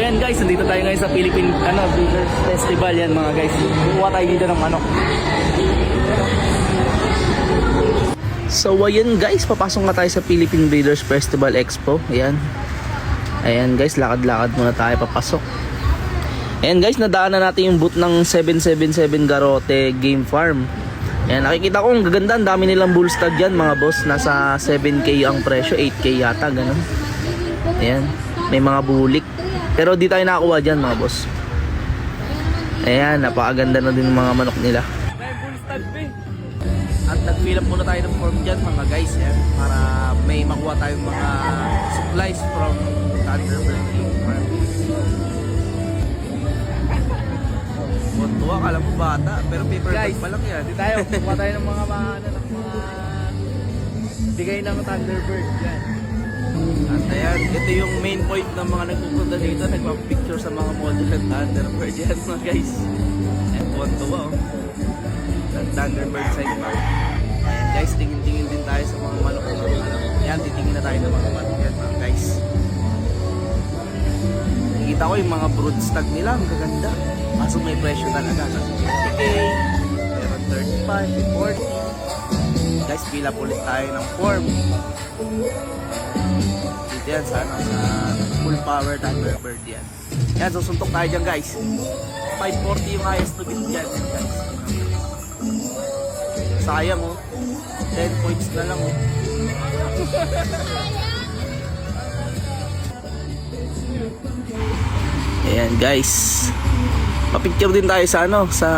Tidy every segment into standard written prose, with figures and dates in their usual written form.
ayan guys, nandito tayo ngayon sa Philippine Breeders Festival yan mga guys. Kukuha tayo dito ng manok. So ayan guys, papasok na tayo sa Philippine Breeders Festival Expo. Ayan. Ayan guys, lakad-lakad muna tayo papasok. Ayan guys, nadaanan natin yung booth ng 777 Garote Game Farm. Ayan, nakikita ko ang gaganda, ang dami nilang bull stud yan mga boss. Nasa 7K ang presyo, 8K yata, ganun. Ayan, may mga bulik. Pero di tayo nakakuha dyan mga boss. Ayan, napakaganda na din yung mga manok nila. May bull stud at nag-fill up muna tayo ng form dyan mga guys yan, para may makuha tayong mga supplies from Thunderbird Game Farm. Tuwa, alam mo bata, pero paper bag pa lang yan. Di tayo, kukuha tayo ng mga bigay ng Thunderbird yan. At ayan, ito yung main point ng mga nagpupunta dito, nagpapicture sa mga model ng Thunderbird yan mga guys. Ayan, tuwa oh. Thunderbird side pa. Ayan guys, tingin-tingin din tayo sa mga manok. Ayan, titingin na tayo ng mga manok yan mga guys. Nakikita ko yung mga brood stag nila, ang gaganda. Kaso may presyo talaga. Kasi 50K, pero 35, 40. Guys, pila ulit tayo ng form. Dito yan sa full power Thunderbird yan. Yan, susuntok tayo dyan guys. 540 yung highest to bid dyan guys. Sayang oh, 10 points na lang oh. Ayan guys, papicture din tayo sa sa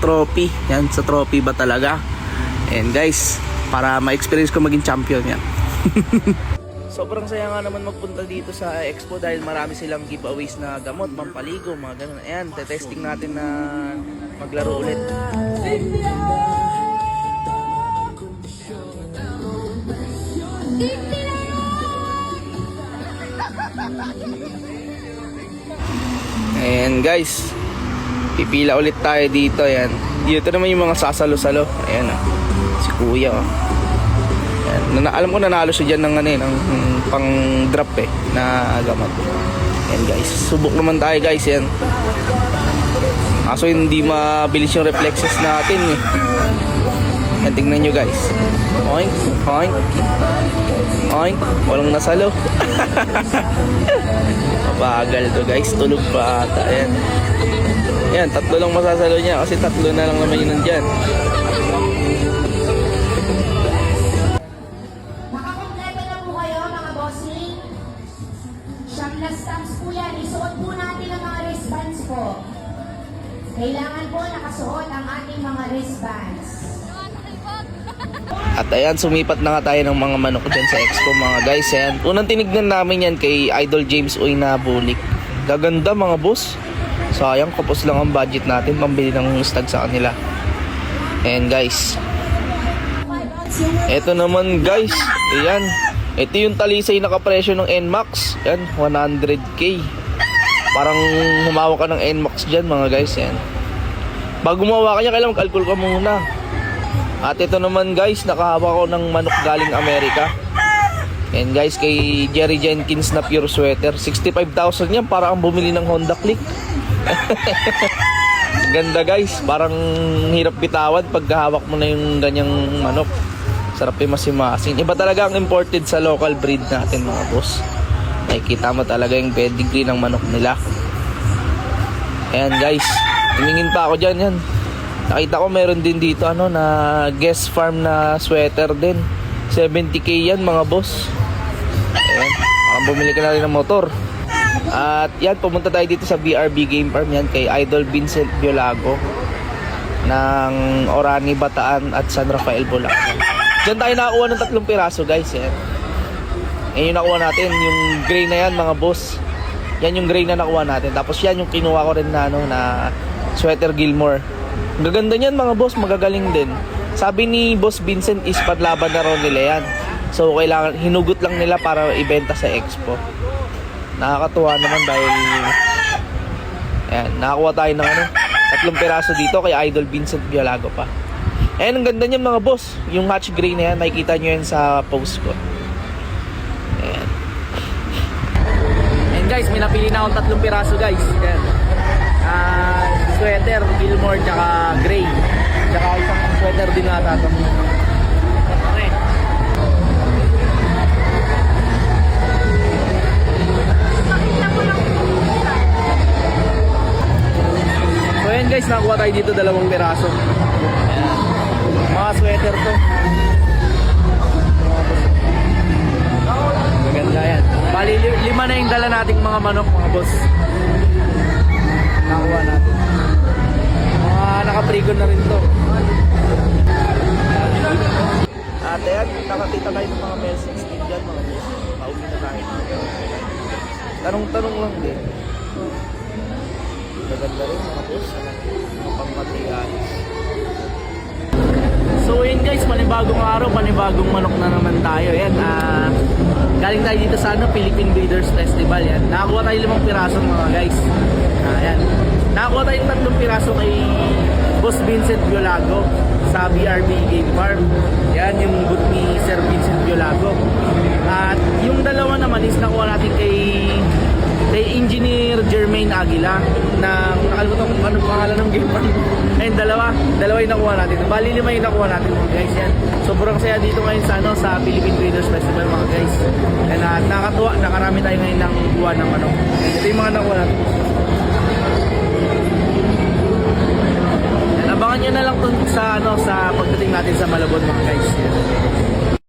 trophy. Yan, sa trophy ba talaga? Ayan guys, para ma-experience ko maging champion yan. Sobrang saya nga naman magpunta dito sa expo dahil marami silang giveaways na gamot, pampaligo, mga ganun. Ayan, testing natin na maglaro ulit. Ayan guys, pipila ulit tayo dito. Ayan, dito naman yung mga sasalo-salo. Ayan oh, si kuya oh. Ayan, alam ko nanalo siya dyan ng pang drop na gamot. Ayan guys, subok naman tayo guys. Ayan, kaso hindi mabilis yung reflexes natin eh. Ayan, tingnan nyo guys. Oink, oink, oink, walang nasalo. Mabagal to guys, tulog pa ata. Ayan, ayan, tatlo lang masasalo niya kasi tatlo na lang naman yun nandyan. Nakakompleto na po kayo mga bossing. Siyam na stamps po yan. Isuot po natin ang mga wristbands po. Kailangan po nakasuot ang ating mga wristbands. At ayan, sumipat na nga tayo ng mga manok dyan sa expo mga guys. Ayan, unang tinignan namin yan kay Idol James Uy na bulik. Gaganda mga boss. Sayang, kapos lang ang budget natin pambili ng stag sa kanila. Ayan guys, eto naman guys. Ayan, ito yung talisay na kapresyo ng NMAX. Ayan, 100K. Parang humawa ka ng NMAX dyan mga guys. Ayan, bago humawa ka niya, kailangan kalkul ka muna. At ito naman guys, nakahawa ko ng manok galing Amerika. And guys, kay Jerry Jenkins na pure sweater, 65,000 yan, para ang bumili ng Honda Click. Ganda guys, parang hirap bitawan pagkahawak mo na yung ganyang manok. Sarap yung masimasin. Iba talaga ang imported sa local breed natin mga boss. Nakikita mo talaga yung pedigree ng manok nila. Ayan guys, tumingin pa ako dyan yan. Nakita ko meron din dito na guest farm na sweater din. 70K yan mga boss. Ayan, bumili ka na rin ng motor. At yan, pumunta tayo dito sa BRB Game Farm yan kay Idol Vincent Biolago ng Orani, Bataan at San Rafael, Bulacan. Diyan tayo nakakuha ng 3 piraso guys. Yan, yung nakuha natin, yung gray na yan mga boss. Yan yung gray na nakuha natin. Tapos yan yung kinuha ko rin na na sweater Gilmore. Gaganda niyan mga boss, magagaling din. Sabi ni Boss Vincent is padlaban na raw nila yan. So kailangan, hinugot lang nila para ibenta sa expo. Nakakatuwa naman dahil ayan, nakakuha tayo ng 3 piraso dito kay Idol Vincent Biolago pa. Ayan, ang ganda niyan mga boss. Yung hatch gray na yan, makikita nyo yan sa post ko. Ayan. And guys, may napili na na akong 3 piraso guys. Yan. Sweater, Gilmore, tsaka gray. Tsaka isang sweater din nata ito. Okay. So yan guys, nakuha tayo dito 2 piraso. Ayan. Mga sweater to. Maganda yan. Bali, 5 na yung dala nating mga manok mga boss. Nakuha natin. Mga nakaprigon na rin to. At ayan, nakakita tayo ng mga male 16 dyan mga boss. Pauwi na tayo. Tanong-tanong lang din. Maganda rin mga boss. Mga pangmaterialis. So yun guys, panibagong araw, panibagong manok na naman tayo. Yan, galing tayo dito sa Philippine Breeders Festival. Yan, nakakuha tayo 5 piraso mga guys. Yan, nakakuha tayo 3 piraso kay Boss Vincent Biolago sa BRB Game Farm. Yan, yung boot ni Sir Vincent Biolago. At yung dalawa naman is nakuha natin kay Engineer Jermaine Aguila na nakalimutan ko kung anong pangalan ng game farm. Ayun, dalawa yung nakuha natin. Bali 5 yung nakuha natin mga guys. Yan. Sobrang saya dito ngayon sa Philippine Breeders Festival mga guys. And nakakatuwa, nakarami tayo ngayon ng buwan ng manok. Ito yung mga nakuha natin. Yan, abangan nyo na lang sa pagdating natin sa Malabon mga guys. Yan.